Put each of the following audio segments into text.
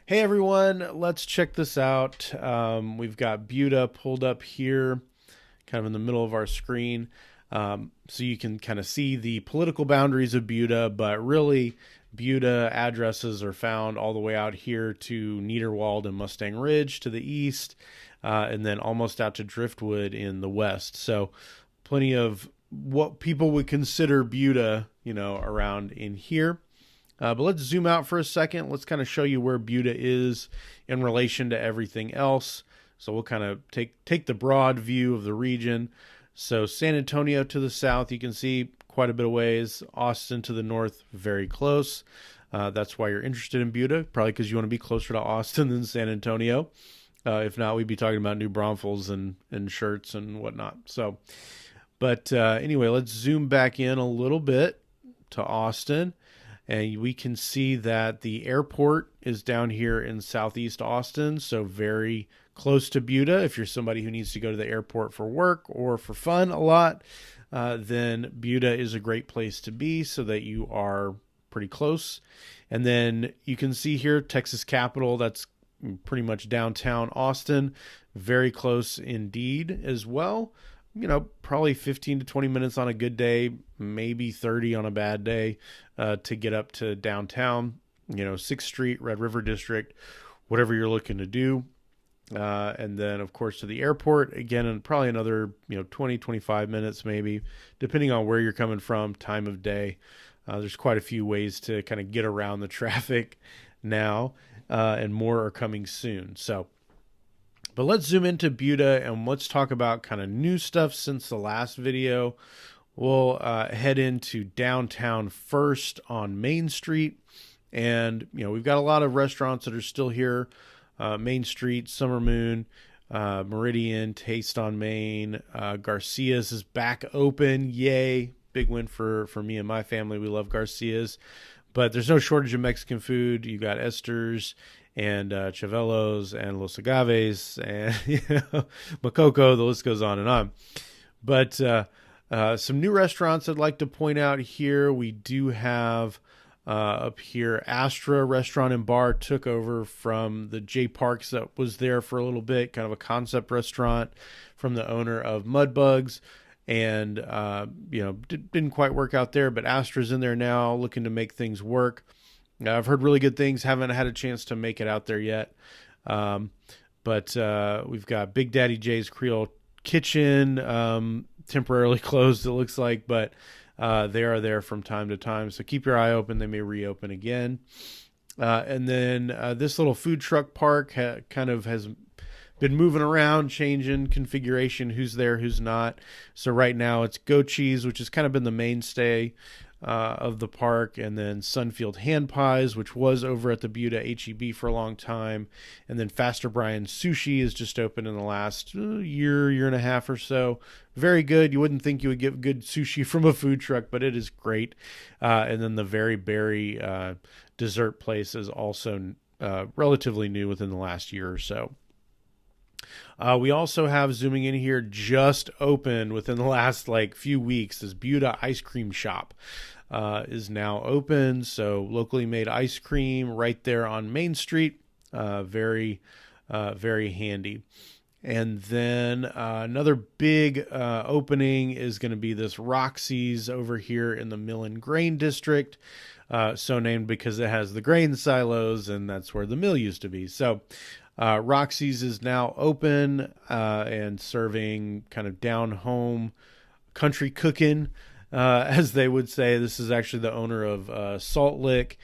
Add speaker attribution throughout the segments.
Speaker 1: Hey everyone, let's check this out. We've got Buda pulled up here, kind of in the middle of our screen. So you can kind of see the political boundaries of Buda, but really, Buda addresses are found all the way out here to Niederwald and Mustang Ridge to the east, and then almost out to Driftwood in the west. So plenty of what people would consider Buda, around in here. But let's zoom out for a second. Let's kind of show you where Buda is in relation to everything else. So we'll kind of take the broad view of the region. So San Antonio to the south, you can see quite a bit of ways. Austin to the north, very close. That's why you're interested in Buda, probably because you want to be closer to Austin than San Antonio. If not, we'd be talking about New Braunfels and shirts and whatnot. But anyway, let's zoom back in a little bit to Austin. And we can see that the airport is down here in southeast Austin, so very close to Buda. If you're somebody who needs to go to the airport for work or for fun a lot, then Buda is a great place to be so that you are pretty close. And then you can see here Texas Capital, that's pretty much downtown Austin, very close indeed as well. Probably 15 to 20 minutes on a good day, maybe 30 on a bad day, to get up to downtown, 6th Street, Red River District, whatever you're looking to do. And then, of course, to the airport, again, and probably another, 20, 25 minutes maybe, depending on where you're coming from, time of day. There's quite a few ways to kind of get around the traffic now, and more are coming soon. But let's zoom into Buda and let's talk about kind of new stuff since the last video. We'll head into downtown first on Main Street. And, we've got a lot of restaurants that are still here. Main Street, Summer Moon, Meridian, Taste on Main. Garcia's is back open. Yay. Big win for me and my family. We love Garcia's. But there's no shortage of Mexican food. You got Esther's and Chavelos and Los Agaves and Mococo, the list goes on and on. But some new restaurants I'd like to point out here. We do have up here Astra Restaurant and Bar took over from the J Parks that was there for a little bit, kind of a concept restaurant from the owner of Mudbugs. And, didn't quite work out there, but Astra's in there now looking to make things work. I've heard really good things. Haven't had a chance to make it out there yet. But we've got Big Daddy J's Creole Kitchen, temporarily closed, it looks like, but they are there from time to time. So keep your eye open. They may reopen again. And then this little food truck park kind of has been moving around, changing configuration, who's there, who's not. So right now it's Goat Cheese, which has kind of been the mainstay of the park, and then Sunfield Hand Pies, which was over at the Buda HEB for a long time, and then Faster Brian Sushi is just opened in the last year and a half or so. Very good. You wouldn't think you would get good sushi from a food truck, but it is great. And then the Very Berry dessert place is also relatively new within the last year or so. We also have, zooming in here, just opened within the last few weeks, this Buda Ice Cream Shop is now open. So locally made ice cream right there on Main Street. Very handy. And then another big opening is going to be this Roxy's over here in the Mill and Grain District. So named because it has the grain silos, and that's where the mill used to be. So Roxy's is now open and serving kind of down home country cooking, as they would say. This is actually the owner of Salt Lick,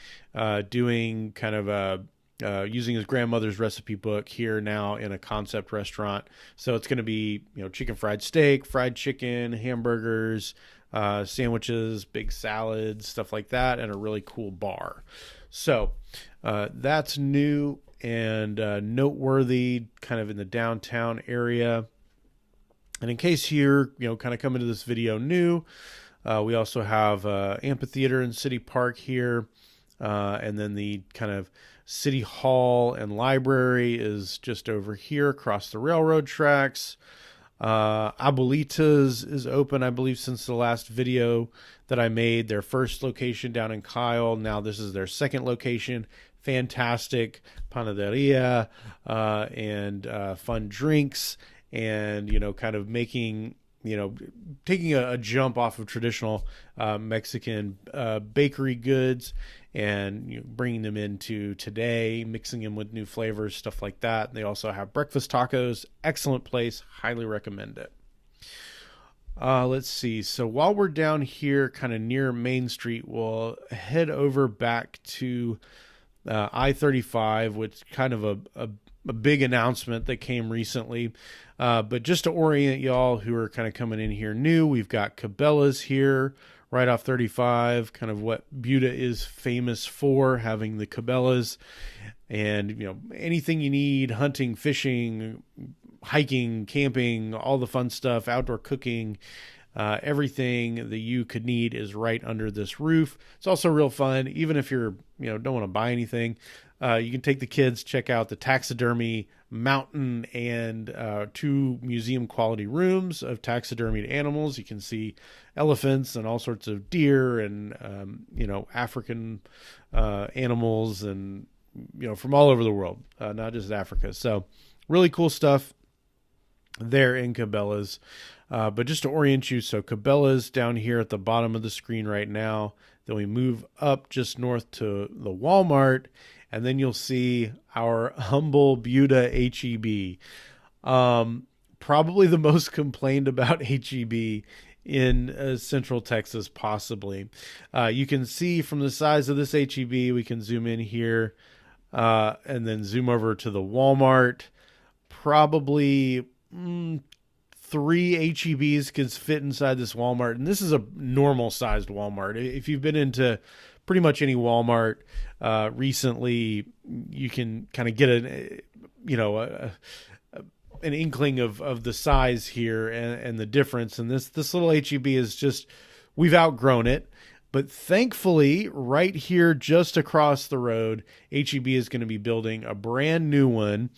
Speaker 1: doing kind of using his grandmother's recipe book here now in a concept restaurant. So it's going to be chicken fried steak, fried chicken, hamburgers, sandwiches, big salads, stuff like that, and a really cool bar. So that's new and noteworthy, kind of in the downtown area. And in case you're kind of coming to this video new, we also have amphitheater in City Park here, and then the kind of City Hall and library is just over here across the railroad tracks. Abuelita's is open, I believe, since the last video that I made. Their first location down in Kyle. Now this is their second location. fantastic panaderia and fun drinks, and kind of making taking a jump off of traditional Mexican bakery goods and bringing them into today, mixing them with new flavors, stuff like that. They also have breakfast tacos. Excellent place. Highly recommend it. Let's see. So while we're down here kind of near Main Street, we'll head over back to I-35, which kind of a big announcement that came recently. But just to orient y'all who are kind of coming in here new, we've got Cabela's here right off 35, kind of what Buda is famous for, having the Cabela's, and anything you need, hunting, fishing, hiking, camping, all the fun stuff, outdoor cooking, everything that you could need is right under this roof. It's also real fun, even if you're don't want to buy anything. You can take the kids, check out the taxidermy mountain and 2 museum quality rooms of taxidermied animals. You can see elephants and all sorts of deer and African animals and from all over the world, not just Africa. So really cool stuff there in Cabela's. But just to orient you, so Cabela's down here at the bottom of the screen right now. Then we move up just north to the Walmart, and then you'll see our humble Buda HEB. Probably the most complained about HEB in Central Texas, possibly. You can see from the size of this HEB, we can zoom in here and then zoom over to the Walmart. Probably 3 HEBs could fit inside this Walmart, and this is a normal sized Walmart. If you've been into pretty much any Walmart recently, you can kind of get an inkling of the size here and the difference. And this little HEB is just, we've outgrown it. But thankfully, right here, just across the road, HEB is going to be building a brand new one.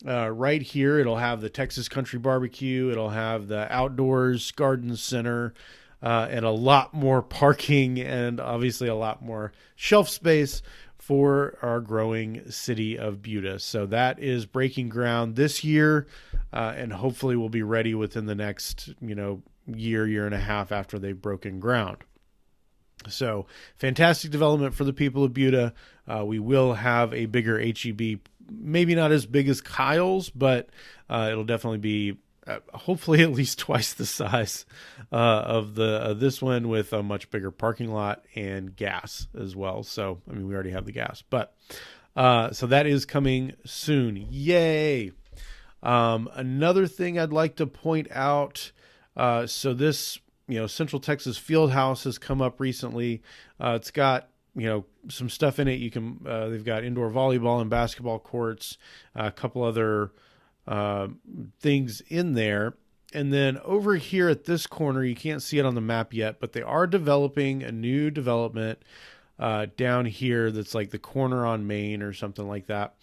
Speaker 1: Right here, it'll have the Texas Country Barbecue. It'll have the outdoors garden center, and a lot more parking and obviously a lot more shelf space for our growing city of Buda. So that is breaking ground this year, and hopefully we'll be ready within the next, year and a half after they've broken ground. So fantastic development for the people of Buda. We will have a bigger HEB, maybe not as big as Kyle's, but it'll definitely be hopefully at least twice the size of this one, with a much bigger parking lot and gas as well. So, we already have the gas, but so that is coming soon. Yay. Another thing I'd like to point out, so this, Central Texas Fieldhouse has come up recently. It's got, some stuff in it. You can, they've got indoor volleyball and basketball courts, a couple other things in there. And then over here at this corner, you can't see it on the map yet, but they are developing a new development down here that's like the corner on Main or something like that.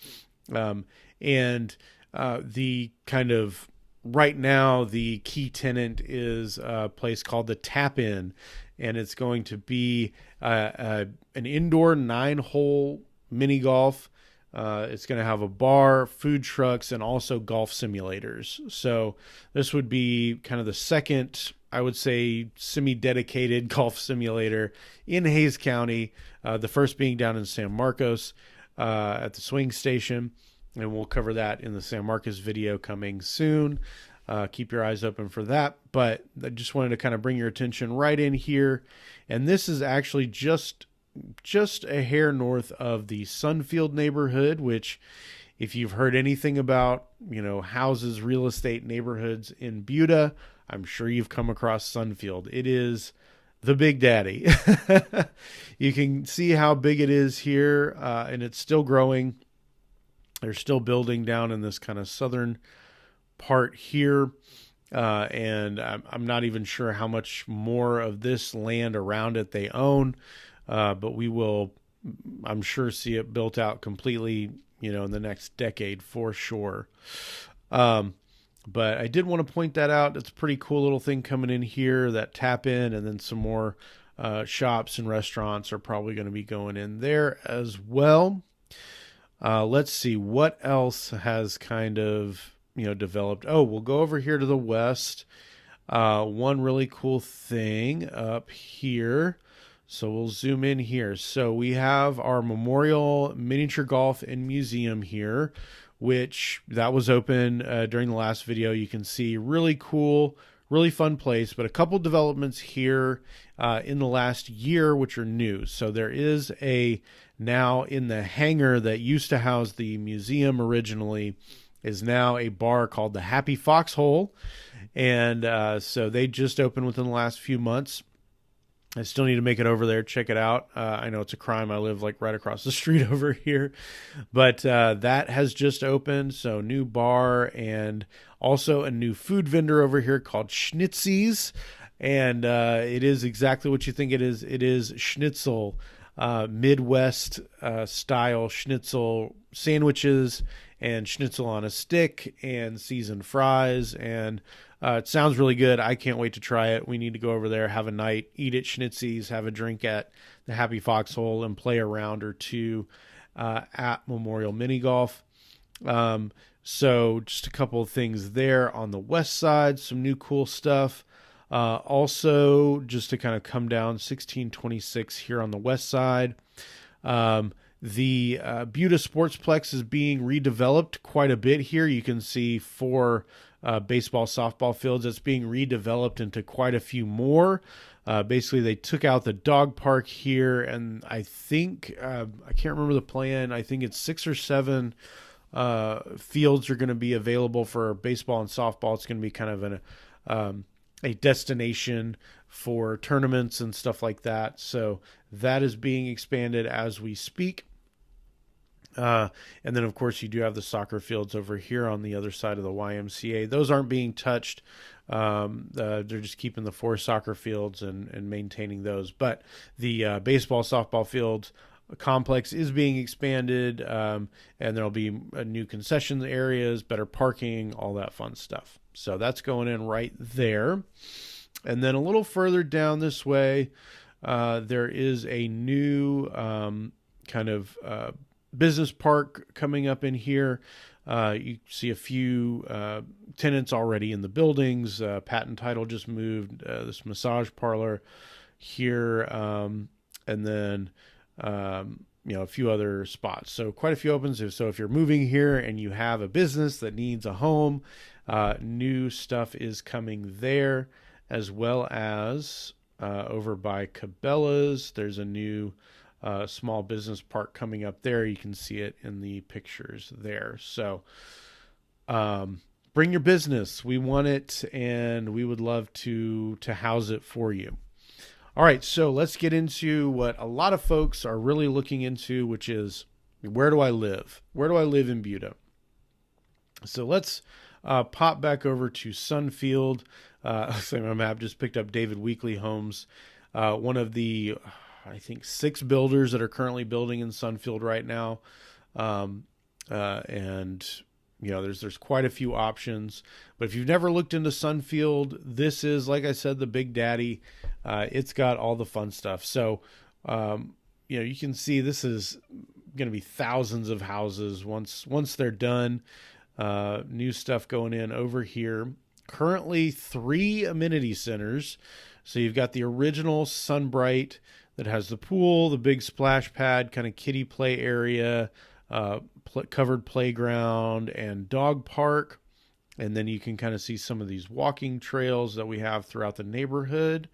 Speaker 1: And the kind of right now, the key tenant is a place called the Tap In, and it's going to be an indoor 9-hole mini golf. It's going to have a bar, food trucks, and also golf simulators. So this would be kind of the second, I would say, semi-dedicated golf simulator in Hays County. The first being down in San Marcos at the swing station. And we'll cover that in the San Marcos video coming soon. Keep your eyes open for that. But I just wanted to kind of bring your attention right in here. And this is actually just a hair north of the Sunfield neighborhood, which, if you've heard anything about, houses, real estate neighborhoods in Buda, I'm sure you've come across Sunfield. It is the big daddy. You can see how big it is here, and it's still growing. They're still building down in this kind of southern part here. And I'm not even sure how much more of this land around it they own. But we will, I'm sure, see it built out completely, in the next decade for sure. But I did want to point that out. It's a pretty cool little thing coming in here, that Tap In, and then some more shops and restaurants are probably going to be going in there as well. Let's see what else has kind of, developed. Oh, we'll go over here to the west. One really cool thing up here. So we'll zoom in here. So we have our Memorial Miniature Golf and Museum here, which that was open during the last video. You can see really cool, really fun place, but a couple developments here in the last year, which are new. So there is now in the hangar that used to house the museum originally, is now a bar called the Happy Foxhole. And so they just opened within the last few months. I still need to make it over there, check it out. I know it's a crime. I live like right across the street over here. But that has just opened. So new bar and also a new food vendor over here called Schnitzies. And it is exactly what you think it is. It is schnitzel, Midwest style schnitzel sandwiches and schnitzel on a stick and seasoned fries. And it sounds really good. I can't wait to try it. We need to go over there, have a night, eat at Schnitzies, have a drink at the Happy Foxhole, and play a round or two at Memorial Mini Golf. So just a couple of things there on the west side, some new cool stuff. Also, just to kind of come down, 1626 here on the west side. The Buda Sportsplex is being redeveloped quite a bit here. You can see 4 baseball, softball fields. That's being redeveloped into quite a few more. Basically, they took out the dog park here, and I think, I can't remember the plan. I think it's 6 or 7 fields are going to be available for baseball and softball. It's going to be kind of a destination for tournaments and stuff like that. So that is being expanded as we speak. And then, of course, you do have the soccer fields over here on the other side of the YMCA. Those aren't being touched. They're just keeping the 4 soccer fields and maintaining those. But the baseball, softball field complex is being expanded, and there'll be new concession areas, better parking, all that fun stuff. So that's going in right there. And then a little further down this way, there is a new kind of business park coming up in here. You see a few tenants already in the buildings. Patent Title just moved this massage parlor here, and then a few other spots. So quite a few opens. So if you're moving here and you have a business that needs a home, new stuff is coming there, as well as over by Cabela's. There's a new small business park coming up there. You can see it in the pictures there. So bring your business. We want it, and we would love to house it for you. All right, so let's get into what a lot of folks are really looking into, which is, where do I live? Where do I live in Buda? So let's pop back over to Sunfield. So my map just picked up David Weekley Homes, one of the, I think, 6 builders that are currently building in Sunfield right now. And there's quite a few options. But if you've never looked into Sunfield, this is, like I said, the big daddy. It's got all the fun stuff. So, you can see this is going to be thousands of houses once they're done. New stuff going in over here. Currently 3 amenity centers. So you've got the original Sunbright that has the pool, the big splash pad, kind of kiddie play area, covered playground, and dog park. And then you can kind of see some of these walking trails that we have throughout the neighborhood.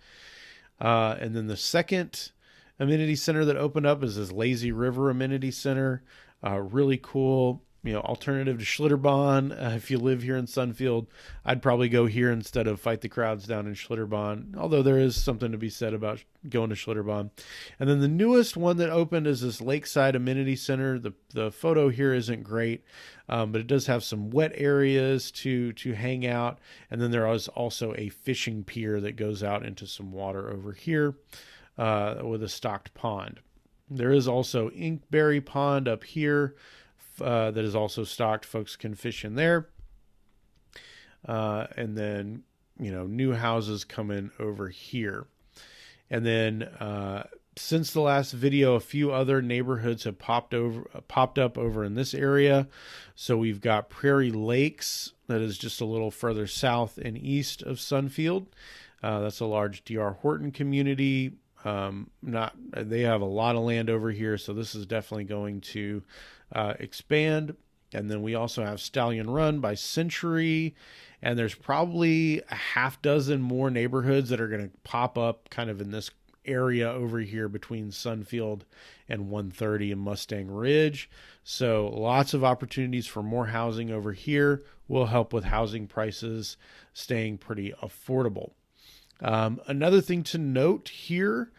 Speaker 1: And then the second amenity center that opened up is this Lazy River Amenity Center. Really cool, alternative to Schlitterbahn. If you live here in Sunfield, I'd probably go here instead of fight the crowds down in Schlitterbahn, although there is something to be said about going to Schlitterbahn. And then the newest one that opened is this Lakeside Amenity Center. The photo here isn't great, but it does have some wet areas to hang out. And then there is also a fishing pier that goes out into some water over here with a stocked pond. There is also Inkberry Pond up here that is also stocked. Folks can fish in there. And then, new houses coming over here. And then Since the last video, a few other neighborhoods have popped up over in this area. So we've got Prairie Lakes, that is just a little further south and east of Sunfield. That's a large D.R. Horton community. They have a lot of land over here, so this is definitely going to expand. And then we also have Stallion Run by Century, and there's probably a half dozen more neighborhoods that are going to pop up kind of in this area over here between Sunfield and 130 and Mustang Ridge. So lots of opportunities for more housing over here will help with housing prices staying pretty affordable. Another thing to note here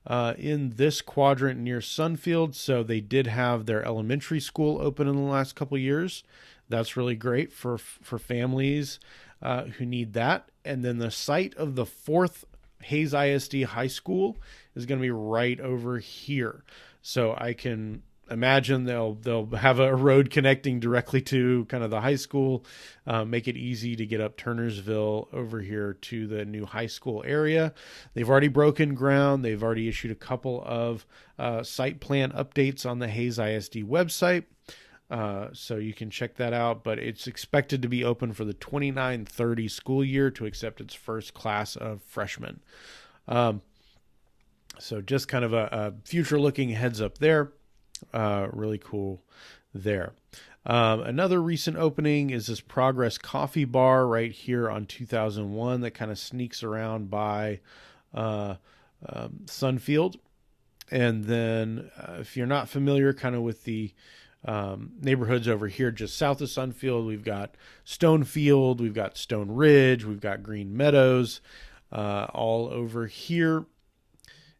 Speaker 1: in this quadrant near Sunfield, so they did have their elementary school open in the last couple of years. That's really great for families who need that. And then the site of the fourth Hayes ISD High School is going to be right over here. So I can imagine they'll have a road connecting directly to kind of the high school, make it easy to get up Turnersville over here to the new high school area. They've already broken ground. They've already issued a couple of site plan updates on the Hayes ISD website. So you can check that out, but it's expected to be open for the 29-30 school year to accept its first class of freshmen. So just kind of a future looking heads up there. Really cool there. Another recent opening is this Progress Coffee Bar right here on 2001 that kind of sneaks around by Sunfield. And then if you're not familiar kind of with the neighborhoods over here just south of Sunfield, we've got Stonefield, we've got Stone Ridge, we've got Green Meadows, all over here.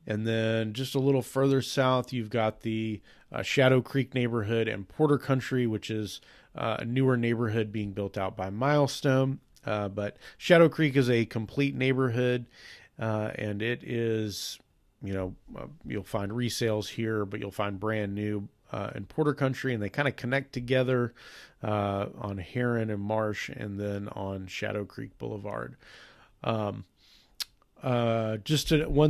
Speaker 1: And then just a little further south, you've got the Shadow Creek neighborhood and Porter Country, which is a newer neighborhood being built out by Milestone. But Shadow Creek is a complete neighborhood, and it is, you'll find resales here, but you'll find brand new in Porter Country, and they kind of connect together on Heron and Marsh, and then on Shadow Creek Boulevard. One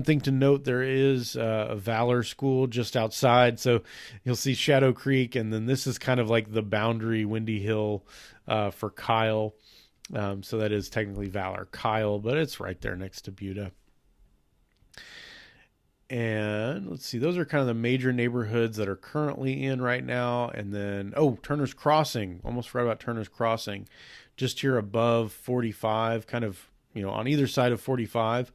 Speaker 1: thing to note, there is a Valor School just outside, so you'll see Shadow Creek, and then this is kind of like the boundary, Windy Hill, for Kyle. So that is technically Valor Kyle, but it's right there next to Buda. And let's see, those are kind of the major neighborhoods that are currently in right now. And then, Turner's Crossing. Almost forgot about Turner's Crossing. Just here above 45, kind of, on either side of 45.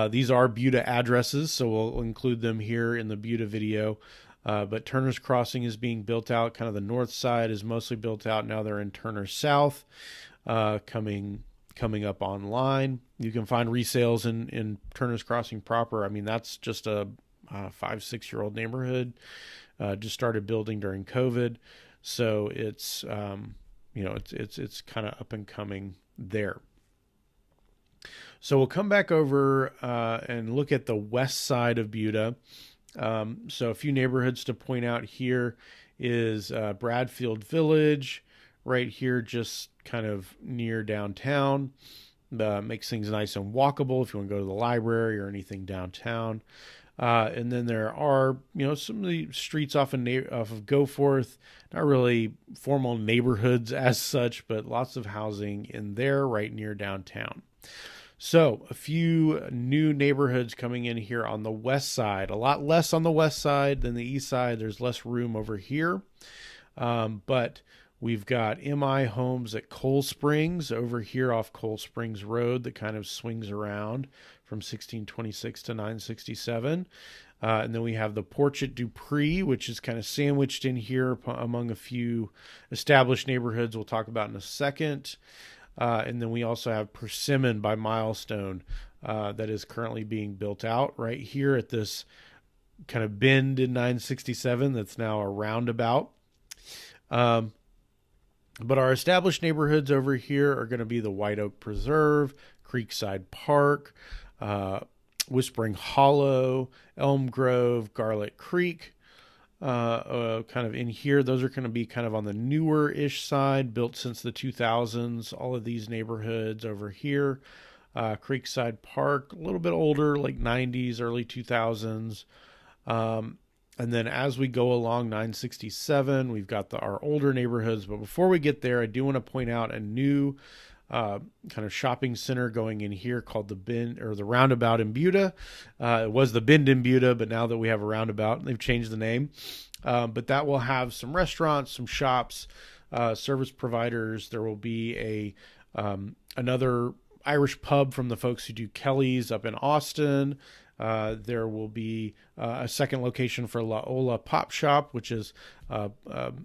Speaker 1: These are Buda addresses, so we'll include them here in the Buda video. But Turner's Crossing is being built out. Kind of the north side is mostly built out. Now they're in Turner South, coming up online. You can find resales in Turner's Crossing proper. I mean, that's just a 5-6 year old neighborhood. Just started building during COVID, so it's it's kind of up and coming there. So we'll come back over and look at the west side of Buda. So a few neighborhoods to point out here is Bradfield Village, right here, just kind of near downtown. Makes things nice and walkable if you want to go to the library or anything downtown. And then there are, some of the streets off of Goforth, not really formal neighborhoods as such, but lots of housing in there right near downtown. So a few new neighborhoods coming in here on the west side, a lot less on the west side than the east side. There's less room over here. But we've got MI Homes at Coal Springs over here off Coal Springs Road that kind of swings around from 1626 to 967. And then we have the Porch at Dupree, which is kind of sandwiched in here among a few established neighborhoods we'll talk about in a second. And then we also have Persimmon by Milestone that is currently being built out right here at this kind of bend in 967 that's now a roundabout. But our established neighborhoods over here are going to be the White Oak Preserve, Creekside Park, Whispering Hollow, Elm Grove, Garlic Creek. Kind of in here, those are going to be kind of on the newer-ish side, built since the 2000s. All of these neighborhoods over here. Creekside Park, a little bit older, like 90s, early 2000s. And then as we go along 967, we've got our older neighborhoods. But before we get there, I do want to point out a new kind of shopping center going in here called the Bend, or the Roundabout in Buda. It was the Bend in Buda, but now that we have a roundabout, they've changed the name. But that will have some restaurants, some shops, service providers. There will be another Irish pub from the folks who do Kelly's up in Austin. There will be a second location for La Ola Pop Shop, which is a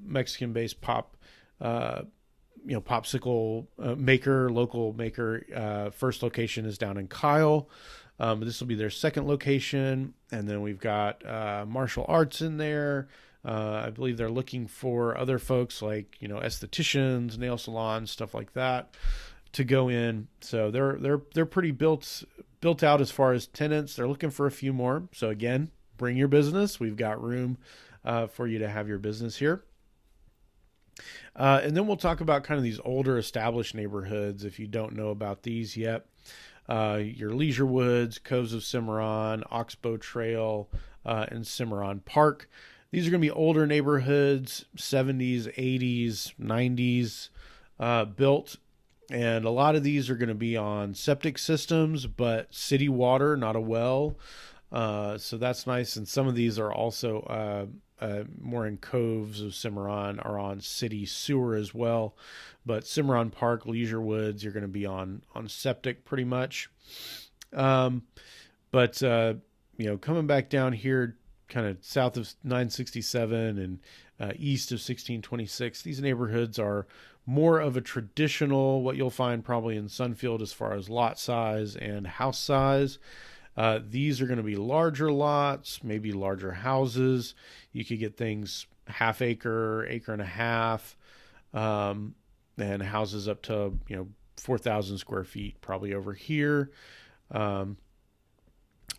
Speaker 1: Mexican-based pop, popsicle maker, local maker. First location is down in Kyle. This will be their second location. And then we've got martial arts in there. I believe they're looking for other folks like, estheticians, nail salons, stuff like that to go in. So they're pretty built out as far as tenants. They're looking for a few more. So again, bring your business. We've got room for you to have your business here. And then we'll talk about kind of these older established neighborhoods if you don't know about these yet. Your Leisure Woods, Coves of Cimarron, Oxbow Trail, and Cimarron Park. These are going to be older neighborhoods, 70s, 80s, 90s built. And a lot of these are going to be on septic systems, but city water, not a well. So that's nice. And some of these are also more in Coves of Cimarron are on city sewer as well. But Cimarron Park, Leisure Woods, you're going to be on septic pretty much. Coming back down here, kind of south of 967 and east of 1626, these neighborhoods are more of a traditional, what you'll find probably in Sunfield as far as lot size and house size. These are going to be larger lots, maybe larger houses. You could get things half acre, acre and a half, and houses up to 4,000 square feet probably over here, or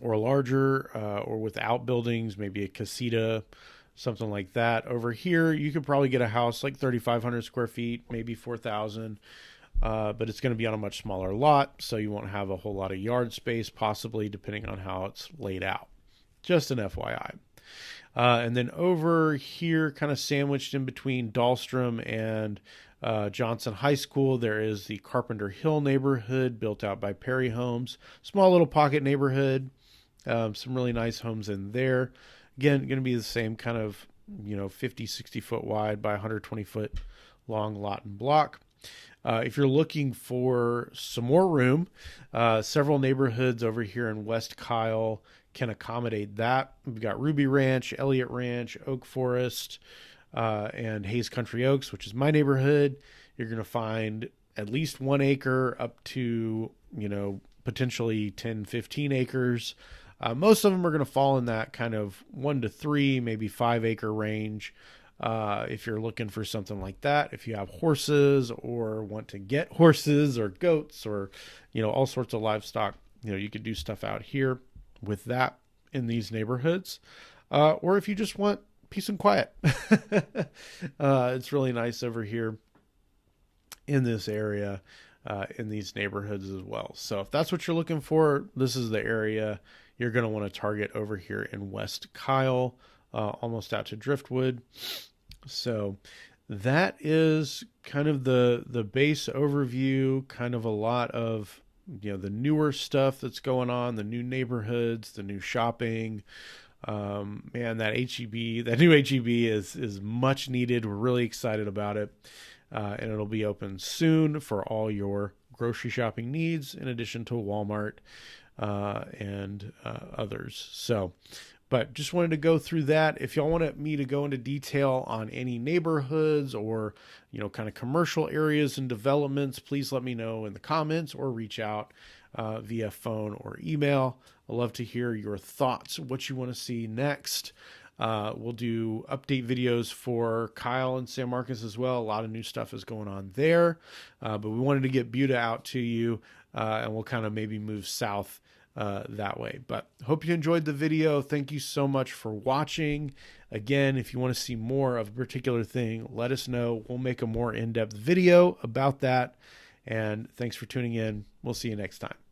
Speaker 1: larger, or with outbuildings, maybe a casita, something like that. Over here, you could probably get a house like 3,500 square feet, maybe 4,000. But it's going to be on a much smaller lot, so you won't have a whole lot of yard space, possibly, depending on how it's laid out. Just an FYI. And then over here, kind of sandwiched in between Dahlstrom and Johnson High School, there is the Carpenter Hill neighborhood built out by Perry Homes. Small little pocket neighborhood. Some really nice homes in there. Again, going to be the same kind of, 50, 60 foot wide by 120 foot long lot and block. If you're looking for some more room, several neighborhoods over here in West Kyle can accommodate that. We've got Ruby Ranch, Elliott Ranch, Oak Forest, and Hayes Country Oaks, which is my neighborhood. You're going to find at least 1 acre up to, potentially 10, 15 acres. Most of them are going to fall in that kind of 1 to 3, maybe 5 acre range. If you're looking for something like that, if you have horses or want to get horses or goats or, all sorts of livestock, you could do stuff out here with that in these neighborhoods. Or if you just want peace and quiet, it's really nice over here in this area, in these neighborhoods as well. So if that's what you're looking for, this is the area you're going to want to target over here in West Kyle. Almost out to Driftwood. So that is kind of the base overview, kind of a lot of, the newer stuff that's going on, the new neighborhoods, the new shopping. Man, that new HEB is much needed. We're really excited about it. And it'll be open soon for all your grocery shopping needs, in addition to Walmart and others. So, but just wanted to go through that. If y'all wanted me to go into detail on any neighborhoods or, kind of commercial areas and developments, please let me know in the comments or reach out via phone or email. I'd love to hear your thoughts, what you want to see next. We'll do update videos for Kyle and San Marcos as well. A lot of new stuff is going on there. But we wanted to get Buda out to you, and we'll kind of maybe move south that way. But hope you enjoyed the video. Thank you so much for watching. Again, if you want to see more of a particular thing, let us know. We'll make a more in-depth video about that. And thanks for tuning in. We'll see you next time.